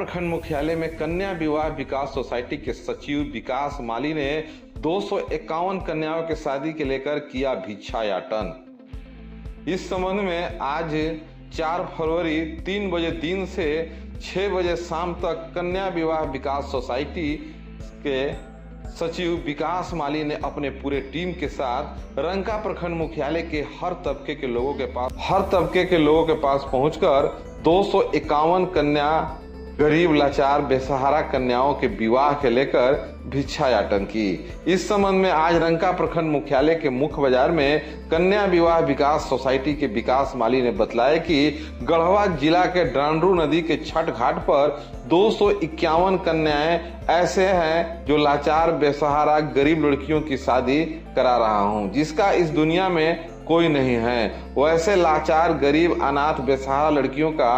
प्रखंड मुख्यालय में कन्या विवाह विकास सोसाइटी के सचिव विकास माली ने 251 कन्याओं के शादी के लेकर किया भिक्षायाटन। इस संबंध में आज 4 फरवरी 3 बजे दिन से 6 बजे शाम तक कन्या विवाह विकास सोसाइटी के सचिव विकास माली ने अपने पूरे टीम के साथ रंका प्रखंड मुख्यालय के हर तबके के लोगों के पास पहुंचकर 251 कन्या गरीब लाचार बेसहारा कन्याओं के विवाह के लेकर भिक्षायाटन की। इस संबंध में आज रंका प्रखंड मुख्यालय के मुख्य बाजार में कन्या विवाह विकास सोसाइटी के विकास माली ने बताया कि गढ़वा जिला के डांडरू नदी के छठ घाट पर 251 कन्याएं ऐसे हैं जो लाचार बेसहारा गरीब लड़कियों की शादी करा रहा हूं, जिसका इस दुनिया में कोई नहीं है। वैसे लाचार गरीब अनाथ बेसहारा लड़कियों का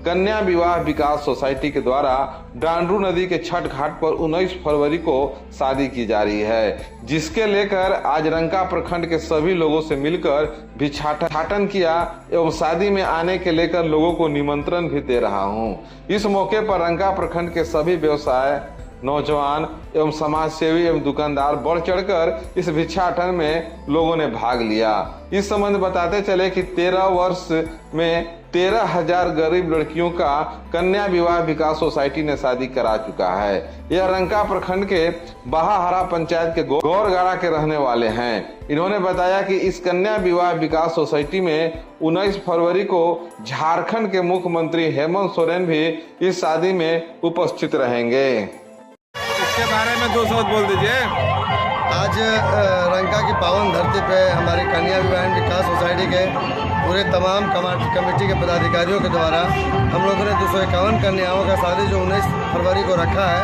कन्या विवाह विकास सोसाइटी के द्वारा डांडरू नदी के छठ घाट पर 19 फरवरी को शादी की जा रही है, जिसके लेकर आज रंका प्रखंड के सभी लोगों से मिलकर भिक्षाटन किया एवं शादी में आने के लेकर लोगों को निमंत्रण भी दे रहा हूं। इस मौके पर रंका प्रखंड के सभी व्यवसाय नौजवान एवं समाज सेवी एवं दुकानदार बढ़ चढ़कर इस भिक्षाटन में लोगों ने भाग लिया। इस संबंध बताते चले कि 13 वर्ष में 13,000 गरीब लड़कियों का कन्या विवाह विकास सोसाइटी ने शादी करा चुका है। यह रंका प्रखंड के बाहाहरा पंचायत के गौरगाड़ा के रहने वाले हैं। इन्होंने बताया कि इस कन्या विवाह विकास सोसाइटी में 19 फरवरी को झारखंड के मुख्यमंत्री हेमंत सोरेन भी इस शादी में उपस्थित रहेंगे। इसके बारे में 2 शब्द बोल दीजिए। आज रंका की पावन धरती पे हमारी कन्या विवाह विकास सोसाइटी के पूरे तमाम कमेटी के पदाधिकारियों के द्वारा हम लोगों ने 251 कन्याओं का शादी जो 19 फरवरी को रखा है,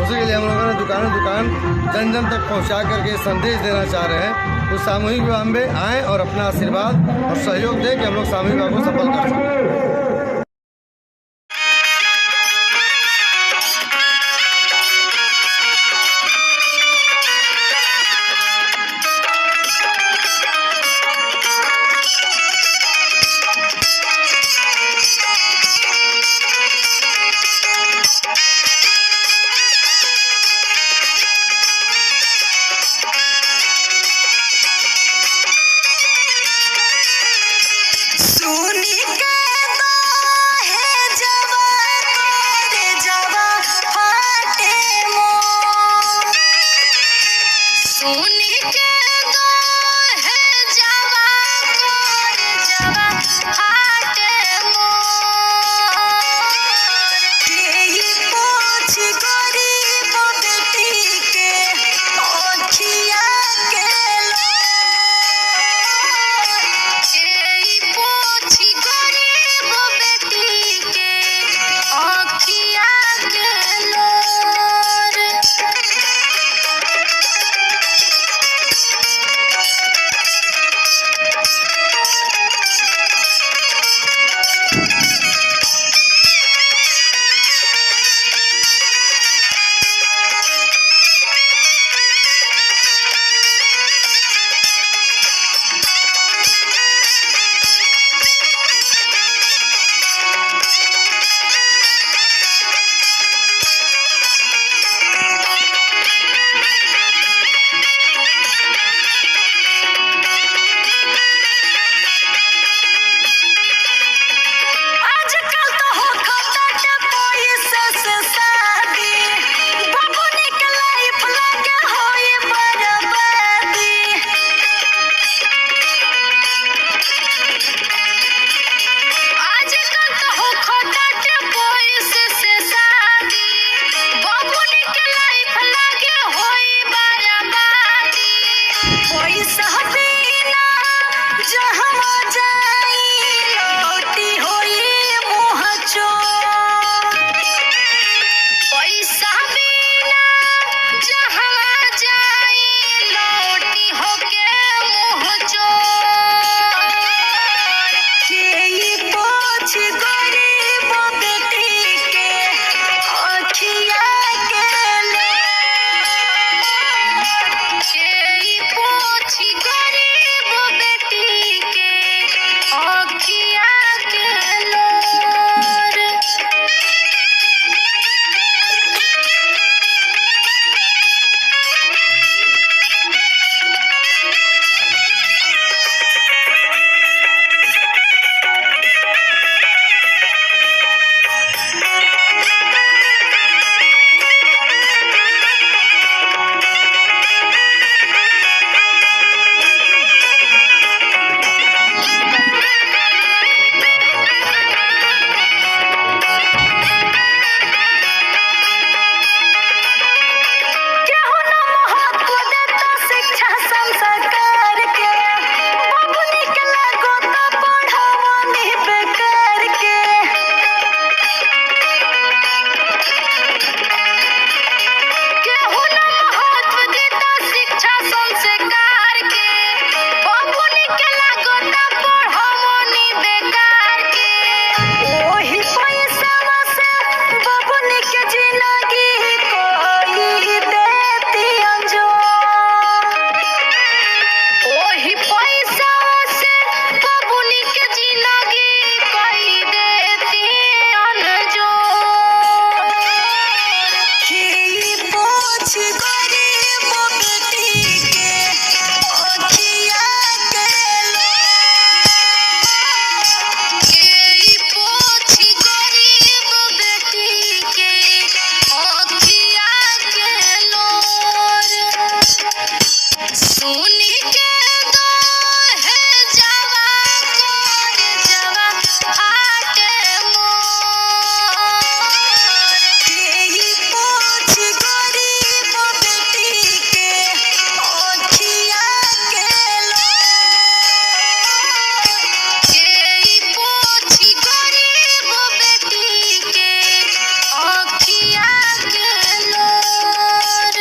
उसी के लिए हम लोगों ने दुकान जन जन तक पहुंचा करके संदेश देना चाह रहे हैं। उस सामूहिक विवाह में आएँ और अपना आशीर्वाद और सहयोग दें कि हम लोग सामूहिक विवाह को सफल कर सकें। सुनी के दो है जवा कोर जवा फाटे मोर केई पोछ गरीब बेटी के ओखिया के लोर केई पोछ गरीब बेटी के ओखिया के लोर।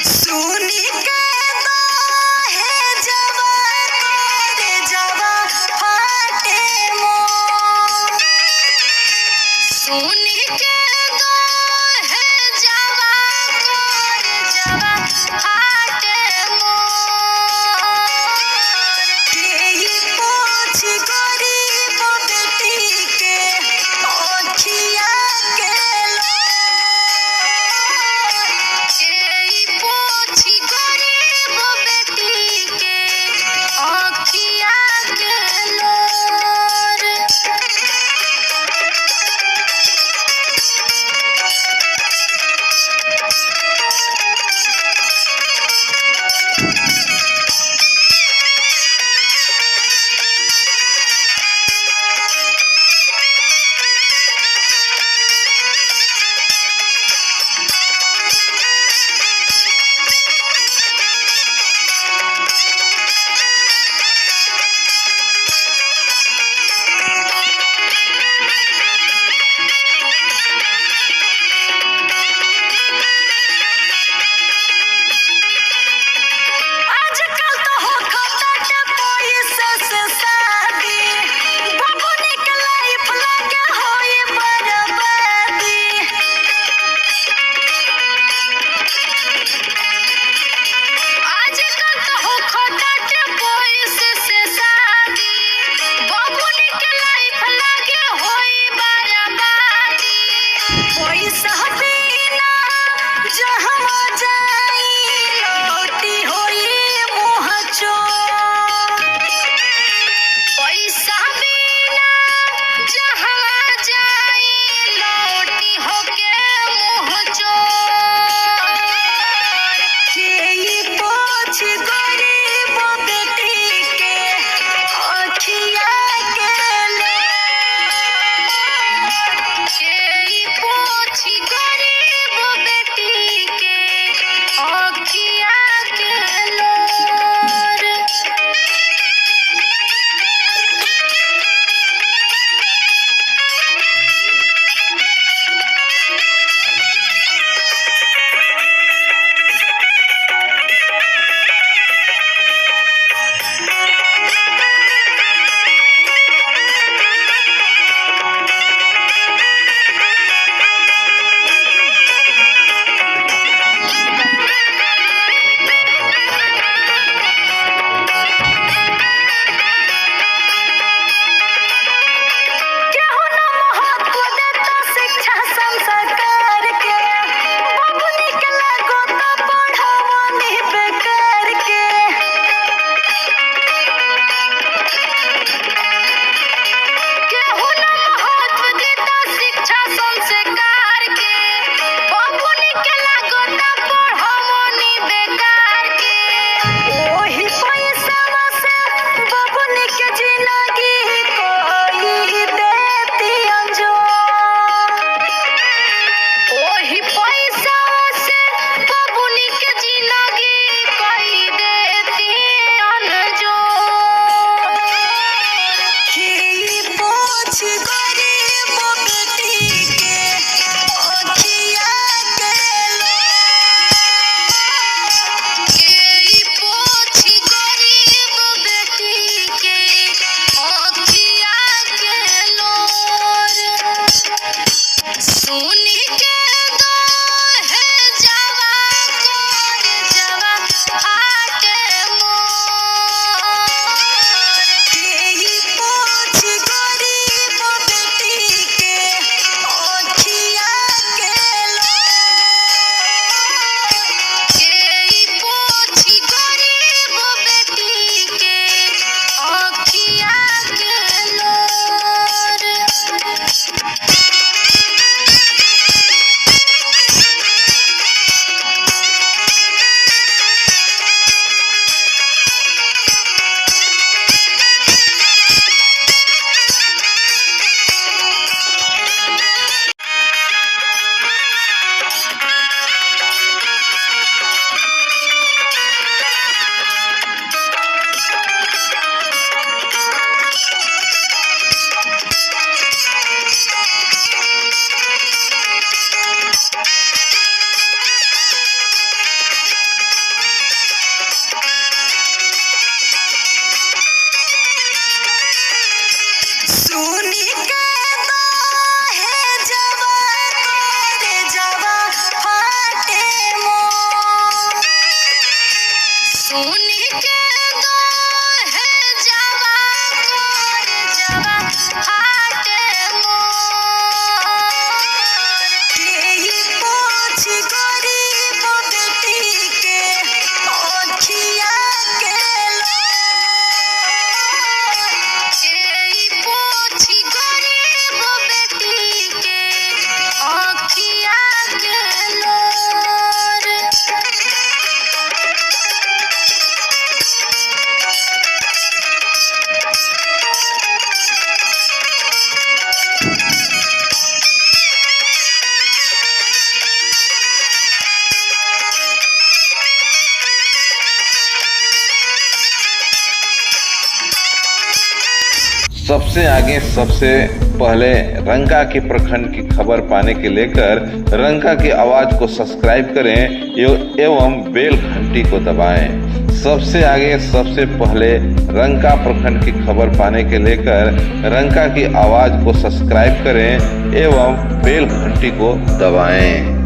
सुनी के दो है जवा कोर जवा फाटे मोर सुनी के दो है जवा कोर जवा फाटे मोर केई पोछ गरीब बेटी के ओखिया के लोर केई पोछ गरीब बेटी के ओखिया के लोर। सबसे आगे सबसे पहले रंका के प्रखंड की खबर पाने के लेकर रंका की आवाज को सब्सक्राइब करें एवं बेल घंटी को दबाएं। सबसे आगे सबसे पहले रंका प्रखंड की खबर पाने के लेकर रंका की आवाज को सब्सक्राइब करें एवं बेल घंटी को दबाएं।